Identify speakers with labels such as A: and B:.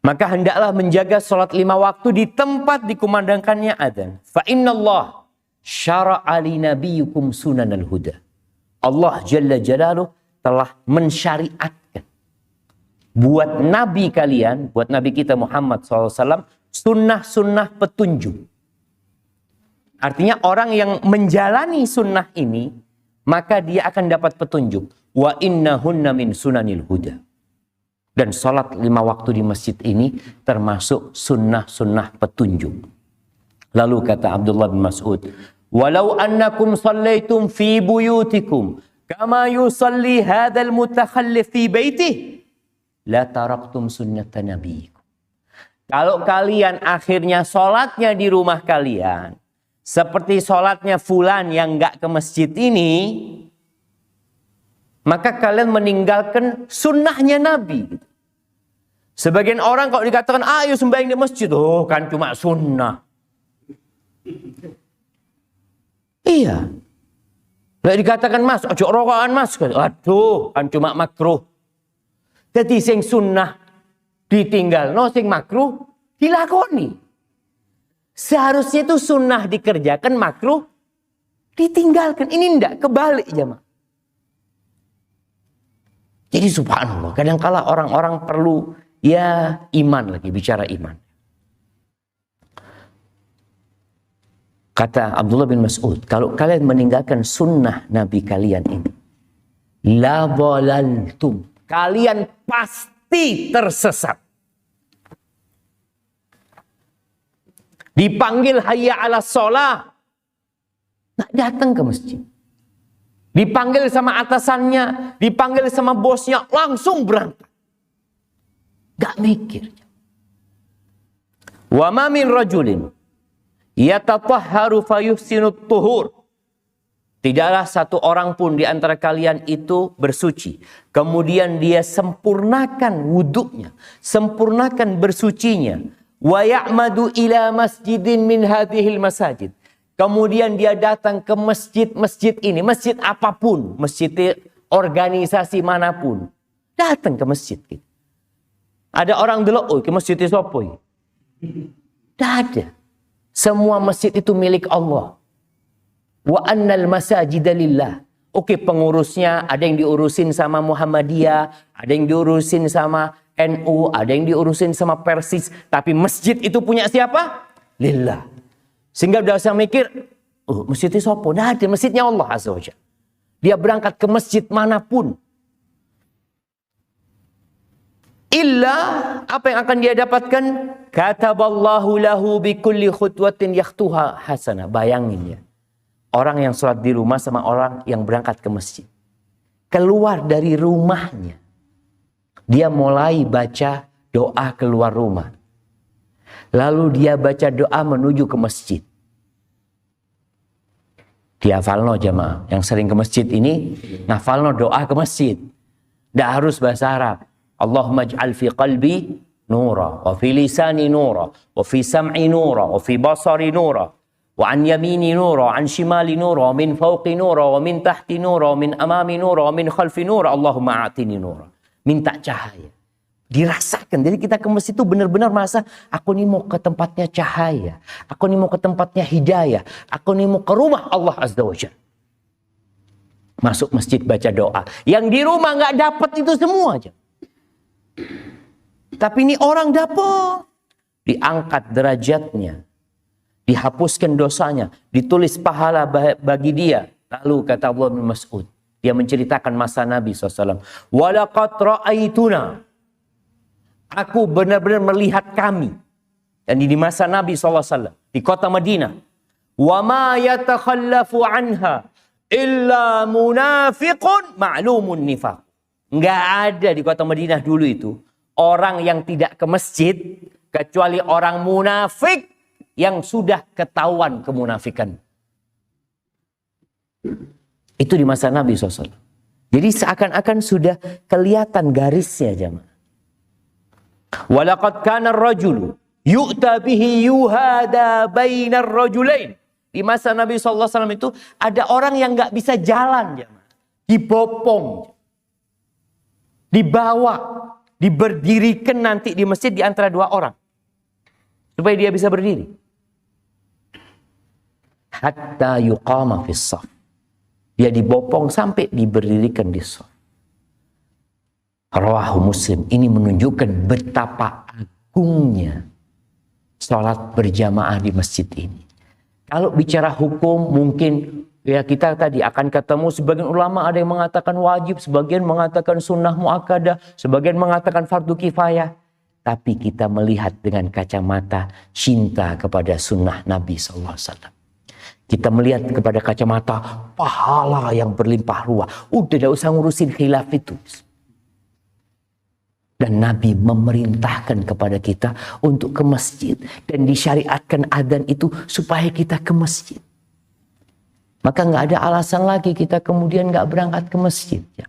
A: Maka hendaklah menjaga sholat 5 waktu di tempat dikumandangkannya adzan. Fa innallah syara'a li nabiyyukum sunanal huda. Allah Jalla Jalaluh telah mensyariatkan buat nabi kalian, buat nabi kita Muhammad SAW, sunnah-sunnah petunjuk. Artinya orang yang menjalani sunnah ini, maka dia akan dapat petunjuk. Wa innahunna min sunanil huda. Dan sholat 5 waktu di masjid ini termasuk sunnah-sunnah petunjuk. Lalu kata Abdullah bin Mas'ud, walau annakum sallaitum fi buyutikum kama yusalli hadzal mutakhallif fi baitih la taraktum sunnata nabiyikum. Kalau kalian akhirnya sholatnya di rumah kalian seperti sholatnya fulan yang enggak ke masjid ini, maka kalian meninggalkan sunnahnya Nabi. Sebagian orang kalau dikatakan, ayo sembahyang di masjid, oh kan cuma sunnah. Iya. Nggak dikatakan mas, ojo rokokan mas, aduh kan cuma makruh. Jadi sing sunnah ditinggal, no sing makruh dilakoni. Seharusnya itu sunnah dikerjakan, makruh ditinggalkan. Ini enggak, kebalik jemaah. Jadi subhanallah, kadang-kala orang-orang perlu ya iman lagi, bicara iman. Kata Abdullah bin Mas'ud, kalau kalian meninggalkan sunnah Nabi kalian ini, la dhalaltum, kalian pasti tersesat. Dipanggil hayya ala sholah, nggak datang ke masjid. Dipanggil sama atasannya, dipanggil sama bosnya, langsung berangkat. Gak mikir. Wa ma min rajulin yatatahharu fayuhsinut tuhur. Tidaklah satu orang pun di antara kalian itu bersuci, kemudian dia sempurnakan wuduknya, sempurnakan bersucinya. Wa ya'madu ila masjidin min hadhil masajid. Kemudian dia datang ke masjid-masjid ini, masjid apapun, masjid organisasi manapun, datang ke masjid. Ada orang delok, oh ke masjid itu apa? Tidak ada. Semua masjid itu milik Allah. Wa annal masajida lillah. Oke, pengurusnya ada yang diurusin sama Muhammadiyah, ada yang diurusin sama NU, ada yang diurusin sama Persis, tapi masjid itu punya siapa? Lillah. Sehingga udah usah mikir, oh masjidnya siapa? Nah, ada masjidnya Allah Azza wa Jalla. Dia berangkat ke masjid manapun. Illa, apa yang akan dia dapatkan? Kataballahu lahu bikulli khutwatin yakhtuha hasanah. Bayangin ya. Orang yang sholat di rumah sama orang yang berangkat ke masjid. Keluar dari rumahnya. Dia mulai baca doa keluar rumah. Lalu dia baca doa menuju ke masjid. Dihafalno jamaah. Yang sering ke masjid ini, ngafalno doa ke masjid. Tidak harus bahasa Arab. Allahumma ij'al fi qalbi nura, wa fi lisani nura, wa fi sam'i nura, wa fi basari nura, wa an yamini nura, wa an shimali nura, wa min fawqi nura, wa min tahti nura, wa min amami nura, wa min khalfi nura. Allahumma a'tini nura. Minta cahaya. Dirasakan. Jadi kita ke masjid itu benar-benar merasa, aku ini mau ke tempatnya cahaya. Aku ini mau ke tempatnya hidayah. Aku ini mau ke rumah Allah Azza wa Jalla. Masuk masjid baca doa. Yang di rumah nggak dapat itu semua aja. Tapi ini orang dapat. Diangkat derajatnya. Dihapuskan dosanya. Ditulis pahala bagi dia. Lalu kata Abdullah bin Mas'ud. Dia menceritakan masa Nabi SAW. Walaqad ra'aituna. Aku benar-benar melihat kami. Dan di masa Nabi SAW. Di kota Madinah. Wa ma yatakhallafu anha. Illa munafiqun ma'lumun nifaq. Nggak ada di kota Madinah dulu itu. Orang yang tidak ke masjid. Kecuali orang munafik. Yang sudah ketahuan kemunafikan. Itu di masa Nabi SAW. Jadi seakan-akan sudah kelihatan garisnya jemaah. Walaqad kana ar-rajulu yu'ta bihi yuhada bainar rajulain. Di masa Nabi SAW itu ada orang yang nggak bisa jalan, jemaah. Dibopong, dibawa, diberdirikan nanti di masjid di antara dua orang. Supaya dia bisa berdiri. Hatta yuqama fis shaf. Dia dibopong sampai diberdirikan di shaf. Rawahu Muslim. Ini menunjukkan betapa agungnya sholat berjamaah di masjid ini. Kalau bicara hukum, mungkin ya kita tadi akan ketemu sebagian ulama ada yang mengatakan wajib, sebagian mengatakan sunnah muakkadah, sebagian mengatakan fardu kifayah. Tapi kita melihat dengan kacamata cinta kepada sunnah Nabi SAW. Kita melihat kepada kacamata pahala yang berlimpah ruah. Udah tidak usah ngurusin khilaf itu. Dan Nabi memerintahkan kepada kita untuk ke masjid. Dan disyariatkan adzan itu supaya kita ke masjid. Maka nggak ada alasan lagi kita kemudian nggak berangkat ke masjid. Ya.